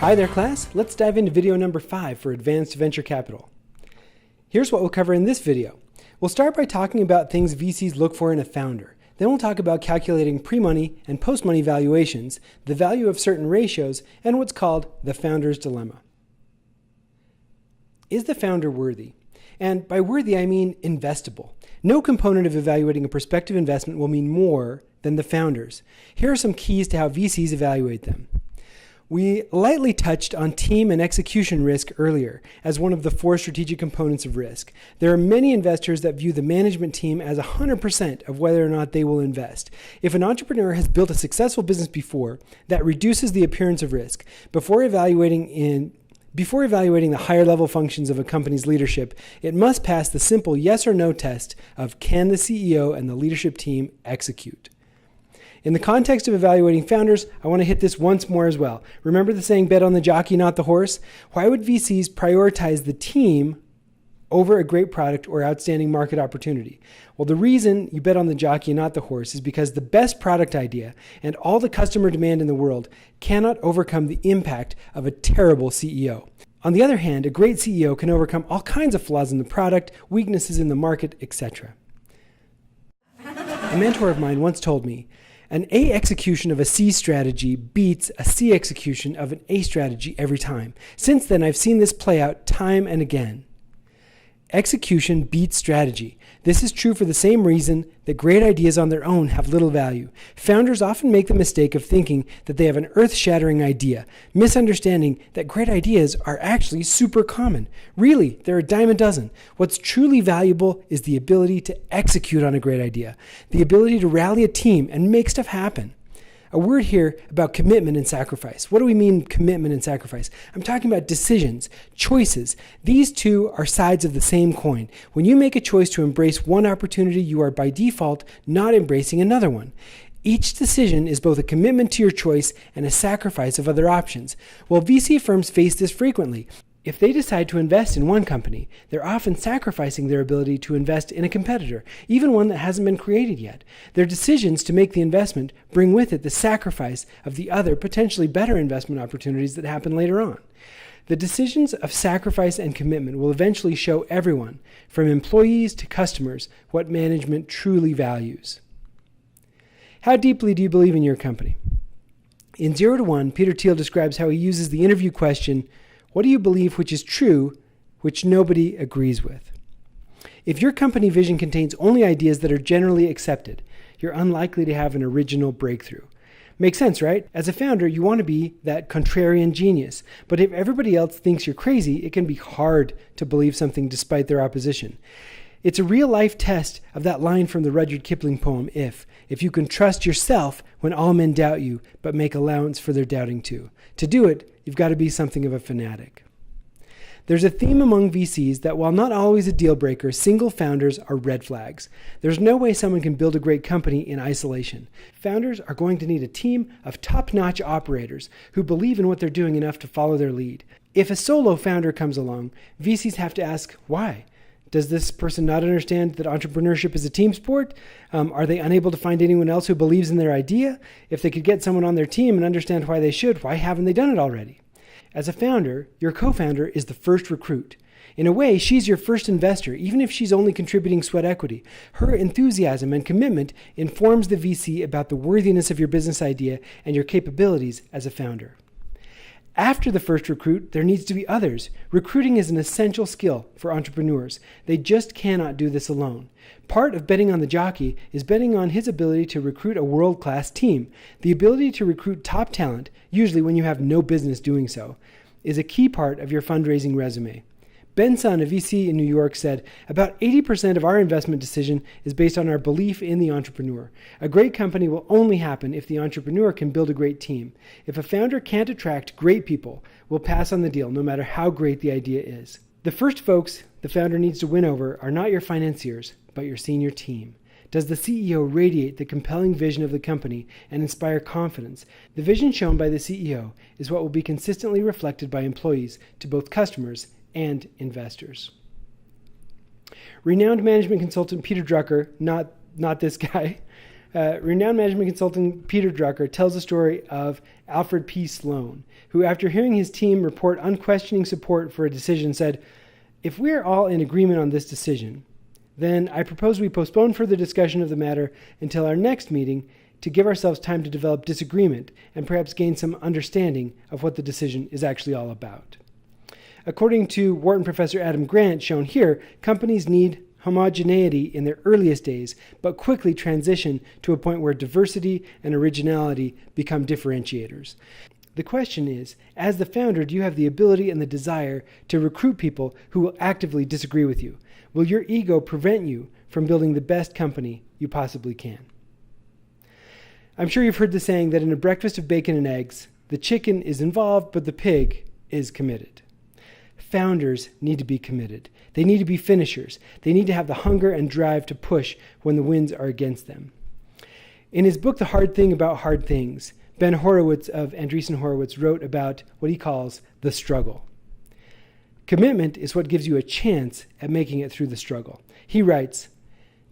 Hi there, class. Let's dive into video number 5 for Advanced Venture Capital. Here's what we'll cover in this video. We'll start by talking about things VCs look for in a founder. Then we'll talk about calculating pre-money and post-money valuations, the value of certain ratios, and what's called the founder's dilemma. Is the founder worthy? And by worthy, I mean investable. No component of evaluating a prospective investment will mean more than the founders. Here are some keys to how VCs evaluate them. We lightly touched on team and execution risk earlier as one of the 4 strategic components of risk. There are many investors that view the management team as 100% of whether or not they will invest. If an entrepreneur has built a successful business before, that reduces the appearance of risk. Before evaluating the higher level functions of a company's leadership, it must pass the simple yes or no test of can the CEO and the leadership team execute. In the context of evaluating founders, I want to hit this once more as well. Remember the saying, bet on the jockey, not the horse? Why would VCs prioritize the team over a great product or outstanding market opportunity? Well, the reason you bet on the jockey and not the horse is because the best product idea and all the customer demand in the world cannot overcome the impact of a terrible CEO. On the other hand, a great CEO can overcome all kinds of flaws in the product, weaknesses in the market, etc. A mentor of mine once told me, an A execution of a C strategy beats a C execution of an A strategy every time. Since then, I've seen this play out time and again. Execution beats strategy. This is true for the same reason that great ideas on their own have little value. Founders often make the mistake of thinking that they have an earth-shattering idea, misunderstanding that great ideas are actually super common. Really, they're a dime a dozen. What's truly valuable is the ability to execute on a great idea, the ability to rally a team and make stuff happen. A word here about commitment and sacrifice. What do we mean commitment and sacrifice? I'm talking about decisions, choices. These two are sides of the same coin. When you make a choice to embrace one opportunity, you are by default not embracing another one. Each decision is both a commitment to your choice and a sacrifice of other options. Well, VC firms face this frequently. If they decide to invest in one company, they're often sacrificing their ability to invest in a competitor, even one that hasn't been created yet. Their decisions to make the investment bring with it the sacrifice of the other, potentially better investment opportunities that happen later on. The decisions of sacrifice and commitment will eventually show everyone, from employees to customers, what management truly values. How deeply do you believe in your company? In 0 to 1, Peter Thiel describes how he uses the interview question, what do you believe which is true, which nobody agrees with? If your company vision contains only ideas that are generally accepted, you're unlikely to have an original breakthrough. Makes sense, right? As a founder, you want to be that contrarian genius. But if everybody else thinks you're crazy, it can be hard to believe something despite their opposition. It's a real-life test of that line from the Rudyard Kipling poem, If you can trust yourself when all men doubt you, but make allowance for their doubting too. To do it, you've got to be something of a fanatic. There's a theme among VCs that while not always a deal breaker, single founders are red flags. There's no way someone can build a great company in isolation. Founders are going to need a team of top-notch operators who believe in what they're doing enough to follow their lead. If a solo founder comes along, VCs have to ask why. Does this person not understand that entrepreneurship is a team sport? Are they unable to find anyone else who believes in their idea? If they could get someone on their team and understand why they should, why haven't they done it already? As a founder, your co-founder is the first recruit. In a way, she's your first investor, even if she's only contributing sweat equity. Her enthusiasm and commitment informs the VC about the worthiness of your business idea and your capabilities as a founder. After the first recruit, there needs to be others. Recruiting is an essential skill for entrepreneurs. They just cannot do this alone. Part of betting on the jockey is betting on his ability to recruit a world-class team. The ability to recruit top talent, usually when you have no business doing so, is a key part of your fundraising resume. Ben Sun, a VC in New York, said, about 80% of our investment decision is based on our belief in the entrepreneur. A great company will only happen if the entrepreneur can build a great team. If a founder can't attract great people, we'll pass on the deal, no matter how great the idea is. The first folks the founder needs to win over are not your financiers, but your senior team. Does the CEO radiate the compelling vision of the company and inspire confidence? The vision shown by the CEO is what will be consistently reflected by employees to both customers and investors. Renowned management consultant Peter Drucker, not this guy, renowned management consultant Peter Drucker tells the story of Alfred P. Sloan, who, after hearing his team report unquestioning support for a decision, said, "If we are all in agreement on this decision, then I propose we postpone further discussion of the matter until our next meeting to give ourselves time to develop disagreement and perhaps gain some understanding of what the decision is actually all about." According to Wharton professor Adam Grant, shown here, companies need homogeneity in their earliest days, but quickly transition to a point where diversity and originality become differentiators. The question is, as the founder, do you have the ability and the desire to recruit people who will actively disagree with you? Will your ego prevent you from building the best company you possibly can? I'm sure you've heard the saying that in a breakfast of bacon and eggs, the chicken is involved, but the pig is committed. Founders need to be committed. They need to be finishers. They need to have the hunger and drive to push when the winds are against them. In his book, The Hard Thing About Hard Things, Ben Horowitz of Andreessen Horowitz wrote about what he calls the struggle. Commitment is what gives you a chance at making it through the struggle. He writes,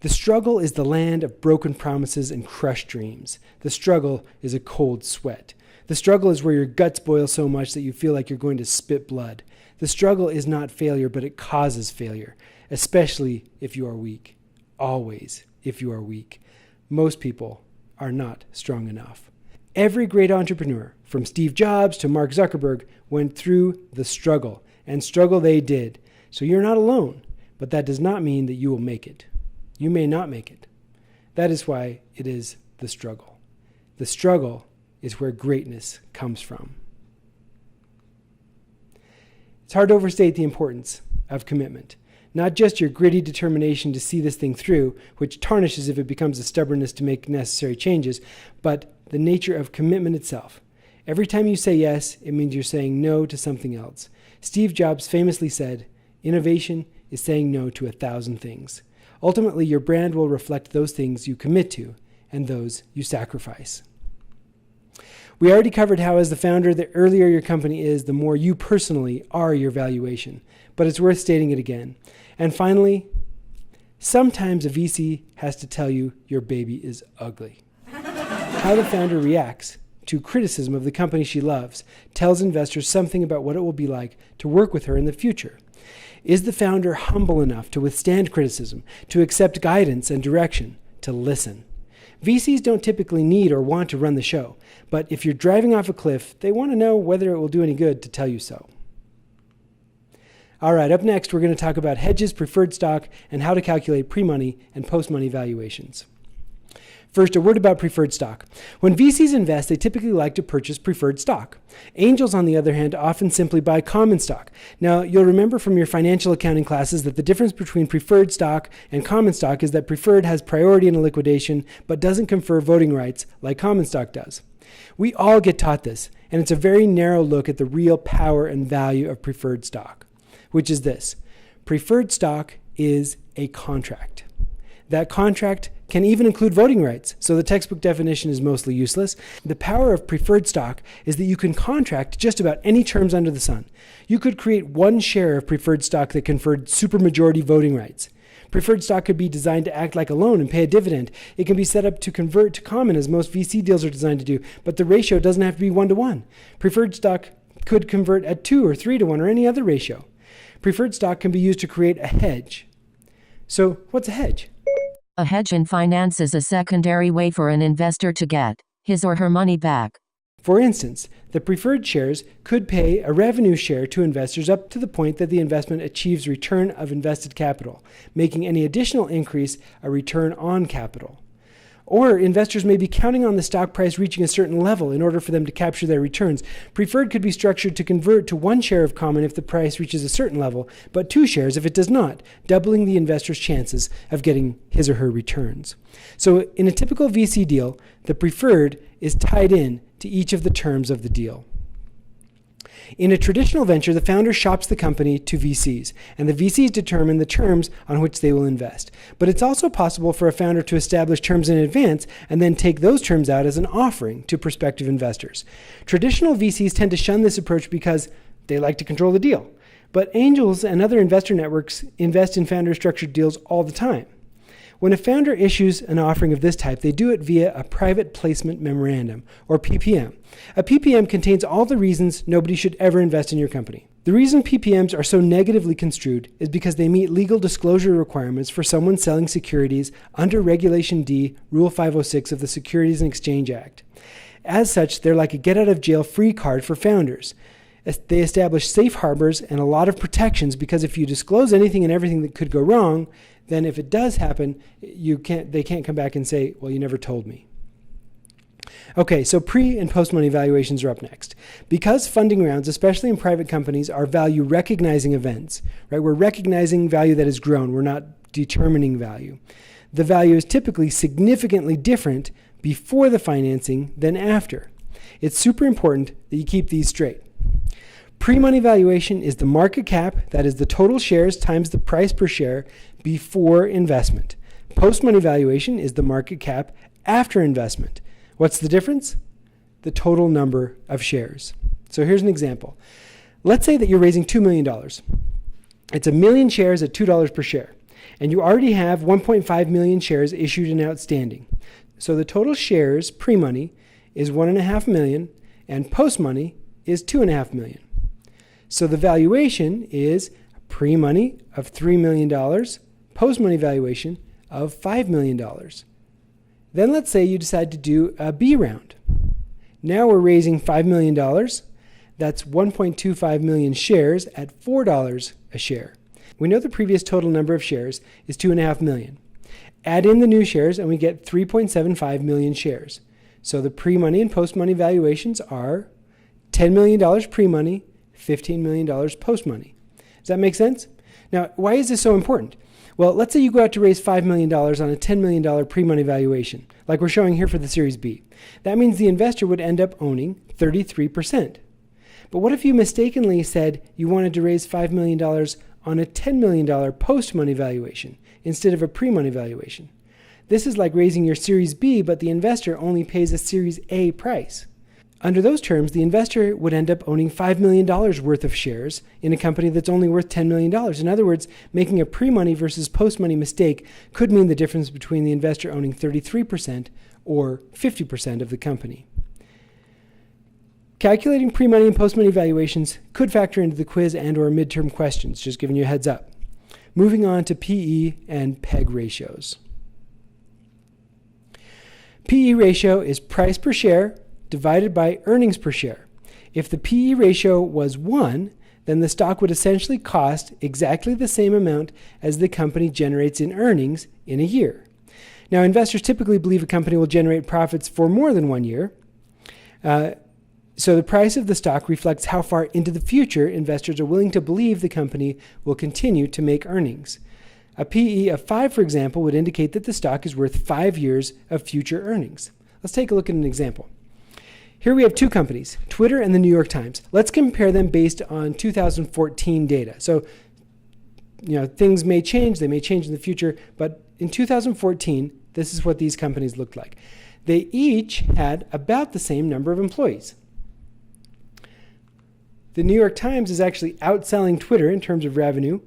"The struggle is the land of broken promises and crushed dreams. The struggle is a cold sweat. The struggle is where your guts boil so much that you feel like you're going to spit blood. The struggle is not failure, but it causes failure, especially if you are weak. Always, if you are weak. Most people are not strong enough." Every great entrepreneur, from Steve Jobs to Mark Zuckerberg, went through the struggle, and struggle they did. So you're not alone, but that does not mean that you will make it. You may not make it. That is why it is the struggle. The struggle is where greatness comes from. It's hard to overstate the importance of commitment. Not just your gritty determination to see this thing through, which tarnishes if it becomes a stubbornness to make necessary changes, but the nature of commitment itself. Every time you say yes, it means you're saying no to something else. Steve Jobs famously said, "Innovation is saying no to 1,000 things." Ultimately, your brand will reflect those things you commit to and those you sacrifice. We already covered how, as the founder, the earlier your company is, the more you personally are your valuation. But it's worth stating it again. And finally, sometimes a VC has to tell you your baby is ugly. How the founder reacts to criticism of the company she loves tells investors something about what it will be like to work with her in the future. Is the founder humble enough to withstand criticism, to accept guidance and direction, to listen? VCs don't typically need or want to run the show, but if you're driving off a cliff, they want to know whether it will do any good to tell you so. All right, up next, we're going to talk about Hedges, preferred stock, and how to calculate pre-money and post-money valuations. First, a word about preferred stock. When VCs invest, they typically like to purchase preferred stock. Angels, on the other hand, often simply buy common stock. Now, you'll remember from your financial accounting classes that the difference between preferred stock and common stock is that preferred has priority in a liquidation, but doesn't confer voting rights like common stock does. We all get taught this, and it's a very narrow look at the real power and value of preferred stock, which is this: preferred stock is a contract. That contract can even include voting rights, so the textbook definition is mostly useless. The power of preferred stock is that you can contract just about any terms under the sun. You could create one share of preferred stock that conferred supermajority voting rights. Preferred stock could be designed to act like a loan and pay a dividend. It can be set up to convert to common, as most VC deals are designed to do, but the ratio doesn't have to be 1-to-1. Preferred stock could convert at 2 or 3-to-1 or any other ratio. Preferred stock can be used to create a hedge. So what's a hedge? A hedge in finance is a secondary way for an investor to get his or her money back. For instance, the preferred shares could pay a revenue share to investors up to the point that the investment achieves return of invested capital, making any additional increase a return on capital. Or investors may be counting on the stock price reaching a certain level in order for them to capture their returns. Preferred could be structured to convert to 1 share of common if the price reaches a certain level, but 2 shares if it does not, doubling the investor's chances of getting his or her returns. So in a typical VC deal, the preferred is tied in to each of the terms of the deal. In a traditional venture, the founder shops the company to VCs, and the VCs determine the terms on which they will invest. But it's also possible for a founder to establish terms in advance and then take those terms out as an offering to prospective investors. Traditional VCs tend to shun this approach because they like to control the deal. But angels and other investor networks invest in founder-structured deals all the time. When a founder issues an offering of this type, they do it via a private placement memorandum, or PPM. A PPM contains all the reasons nobody should ever invest in your company. The reason PPMs are so negatively construed is because they meet legal disclosure requirements for someone selling securities under Regulation D, Rule 506 of the Securities and Exchange Act. As such, they're like a get-out-of-jail-free card for founders. They establish safe harbors and a lot of protections because if you disclose anything and everything that could go wrong, then if it does happen, they can't come back and say, well, you never told me. Okay, so pre- and post-money valuations are up next. Because funding rounds, especially in private companies, are value recognizing events, right? We're recognizing value that has grown. We're not determining value. The value is typically significantly different before the financing than after. It's super important that you keep these straight. Pre-money valuation is the market cap, that is the total shares times the price per share before investment. Post-money valuation is the market cap after investment. What's the difference? The total number of shares. So here's an example. Let's say that you're raising $2 million. It's 1 million shares at $2 per share, and you already have 1.5 million shares issued and outstanding. So the total shares pre-money is 1.5 million, and post-money is 2.5 million. So the valuation is pre-money of $3 million, post-money valuation of $5 million. Then let's say you decide to do a B round. Now we're raising $5 million. That's 1.25 million shares at $4 a share. We know the previous total number of shares is 2.5 million. Add in the new shares and we get 3.75 million shares. So the pre-money and post-money valuations are $10 million pre-money, $15 million post-money. Does that make sense? Now, why is this so important? Well, let's say you go out to raise $5 million on a $10 million pre-money valuation, like we're showing here for the Series B. That means the investor would end up owning 33%. But what if you mistakenly said you wanted to raise $5 million on a $10 million post-money valuation instead of a pre-money valuation? This is like raising your Series B, but the investor only pays a Series A price. Under those terms, the investor would end up owning $5 million worth of shares in a company that's only worth $10 million. In other words, making a pre-money versus post-money mistake could mean the difference between the investor owning 33% or 50% of the company. Calculating pre-money and post-money valuations could factor into the quiz and or midterm questions, just giving you a heads up. Moving on to PE and PEG ratios. PE ratio is price per share divided by earnings per share. If the PE ratio was 1, then the stock would essentially cost exactly the same amount as the company generates in earnings in a year. Now, investors typically believe a company will generate profits for more than 1 year. So the price of the stock reflects how far into the future investors are willing to believe the company will continue to make earnings. A PE of 5, for example, would indicate that the stock is worth 5 years of future earnings. Let's take a look at an example. Here we have two companies, Twitter and the New York Times. Let's compare them based on 2014 data. So, things may change, they may change in the future, but in 2014, this is what these companies looked like. They each had about the same number of employees. The New York Times is actually outselling Twitter in terms of revenue.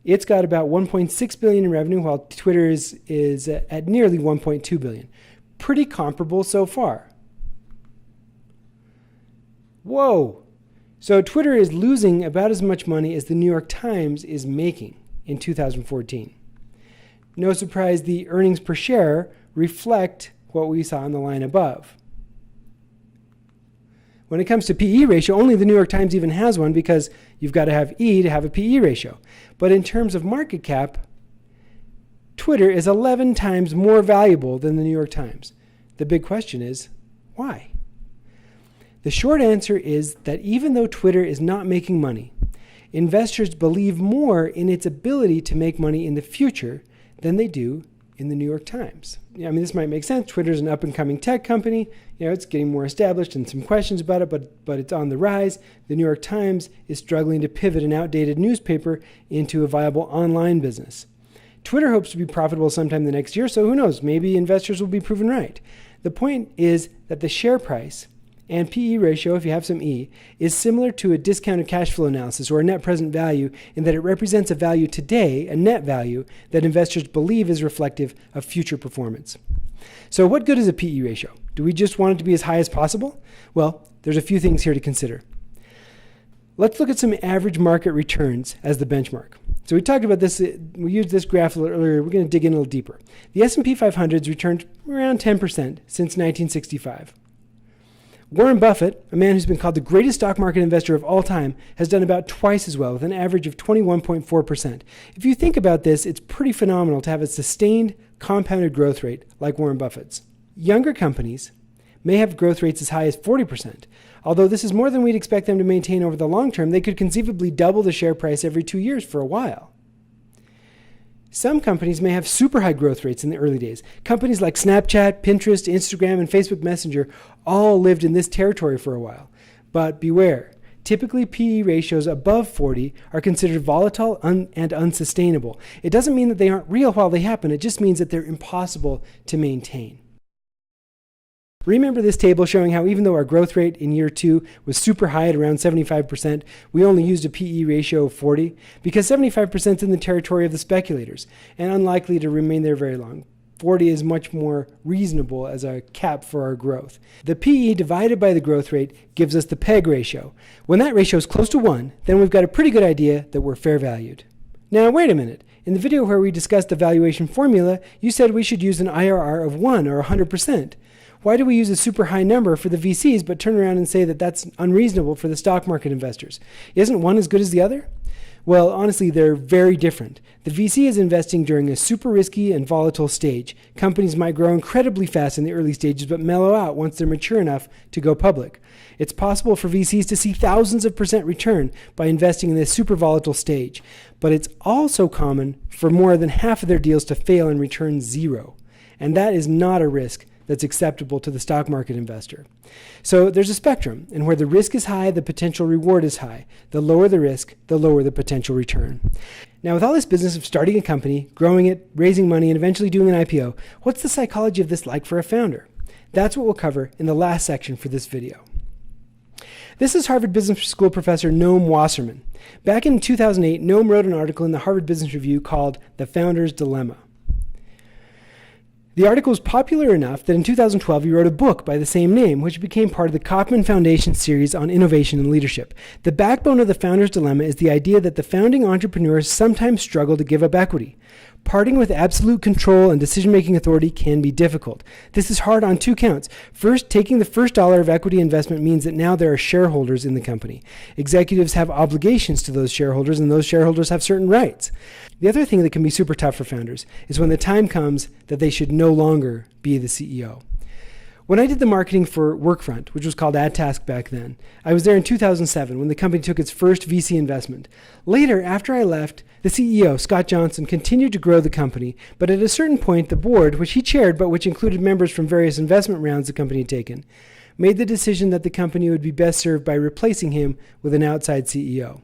It's got about $1.6 billion in revenue, while Twitter is at nearly $1.2 billion. Pretty comparable so far. Whoa! So Twitter is losing about as much money as the New York Times is making in 2014. No surprise, the earnings per share reflect what we saw on the line above. When it comes to PE ratio, only the New York Times even has one because you've got to have E to have a PE ratio. But in terms of market cap, Twitter is 11 times more valuable than the New York Times. The big question is, why? The short answer is that even though Twitter is not making money, investors believe more in its ability to make money in the future than they do in the New York Times. This might make sense. Twitter is an up-and-coming tech company. It's getting more established and some questions about it, but it's on the rise. The New York Times is struggling to pivot an outdated newspaper into a viable online business. Twitter hopes to be profitable sometime the next year, so who knows? Maybe investors will be proven right. The point is that the share price And PE ratio, if you have some E, is similar to a discounted cash flow analysis or a net present value in that it represents a value today, a net value, that investors believe is reflective of future performance. So what good is a PE ratio? Do we just want it to be as high as possible? Well, there's a few things here to consider. Let's look at some average market returns as the benchmark. So we talked about this, we used this graph a little earlier. We're going to dig in a little deeper. The S&P 500 has returned around 10% since 1965. Warren Buffett, a man who's been called the greatest stock market investor of all time, has done about twice as well with an average of 21.4%. If you think about this, it's pretty phenomenal to have a sustained compounded growth rate like Warren Buffett's. Younger companies may have growth rates as high as 40%. Although this is more than we'd expect them to maintain over the long term, they could conceivably double the share price every 2 years for a while. Some companies may have super high growth rates in the early days. Companies like Snapchat, Pinterest, Instagram, and Facebook Messenger all lived in this territory for a while. But beware, typically PE ratios above 40 are considered volatile and unsustainable. It doesn't mean that they aren't real while they happen, it just means that they're impossible to maintain. Remember this table showing how even though our growth rate in year 2 was super high at around 75%, we only used a PE ratio of 40 because 75% is in the territory of the speculators and unlikely to remain there very long. 40 is much more reasonable as a cap for our growth. The PE divided by the growth rate gives us the PEG ratio. When that ratio is close to 1, then we've got a pretty good idea that we're fair valued. Now wait a minute. In the video where we discussed the valuation formula, you said we should use an IRR of 1 or 100%. Why do we use a super high number for the VCs but turn around and say that that's unreasonable for the stock market investors? Isn't one as good as the other? Well, honestly, they're very different. The VC is investing during a super risky and volatile stage. Companies might grow incredibly fast in the early stages but mellow out once they're mature enough to go public. It's possible for VCs to see thousands of % return by investing in this super volatile stage, but it's also common for more than half of their deals to fail and return 0. And that is not a risk that's acceptable to the stock market investor. So there's a spectrum, and where the risk is high, the potential reward is high. The lower the risk, the lower the potential return. Now, with all this business of starting a company, growing it, raising money, and eventually doing an IPO, what's the psychology of this like for a founder? That's what we'll cover in the last section for this video. This is Harvard Business School professor Noam Wasserman. Back in 2008, Noam wrote an article in the Harvard Business Review called The Founder's Dilemma. The article was popular enough that in 2012 he wrote a book by the same name, which became part of the Kauffman Foundation series on innovation and leadership. The backbone of the founder's dilemma is the idea that the founding entrepreneurs sometimes struggle to give up equity. Parting with absolute control and decision-making authority can be difficult. This is hard on 2 counts. First, taking the first dollar of equity investment means that now there are shareholders in the company. Executives have obligations to those shareholders, and those shareholders have certain rights. The other thing that can be super tough for founders is when the time comes that they should no longer be the CEO. When I did the marketing for Workfront, which was called AdTask back then, I was there in 2007 when the company took its first VC investment. Later, after I left, the CEO, Scott Johnson, continued to grow the company, but at a certain point, the board, which he chaired but which included members from various investment rounds the company had taken, made the decision that the company would be best served by replacing him with an outside CEO.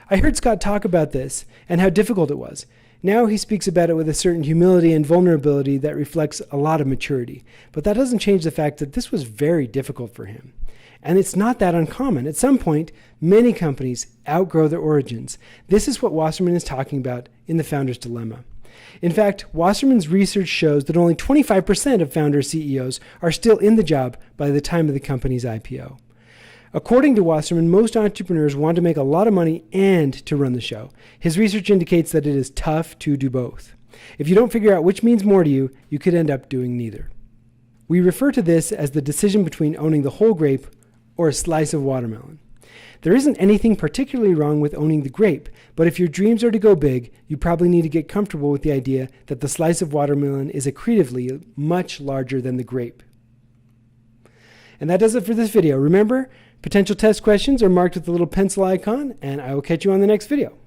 I heard Scott talk about this and how difficult it was. Now he speaks about it with a certain humility and vulnerability that reflects a lot of maturity. But that doesn't change the fact that this was very difficult for him. And it's not that uncommon. At some point, many companies outgrow their origins. This is what Wasserman is talking about in The Founder's Dilemma. In fact, Wasserman's research shows that only 25% of founder CEOs are still in the job by the time of the company's IPO. According to Wasserman, most entrepreneurs want to make a lot of money and to run the show. His research indicates that it is tough to do both. If you don't figure out which means more to you, you could end up doing neither. We refer to this as the decision between owning the whole grape or a slice of watermelon. There isn't anything particularly wrong with owning the grape, but if your dreams are to go big, you probably need to get comfortable with the idea that the slice of watermelon is accretively much larger than the grape. And that does it for this video. Remember, potential test questions are marked with the little pencil icon, and I will catch you on the next video.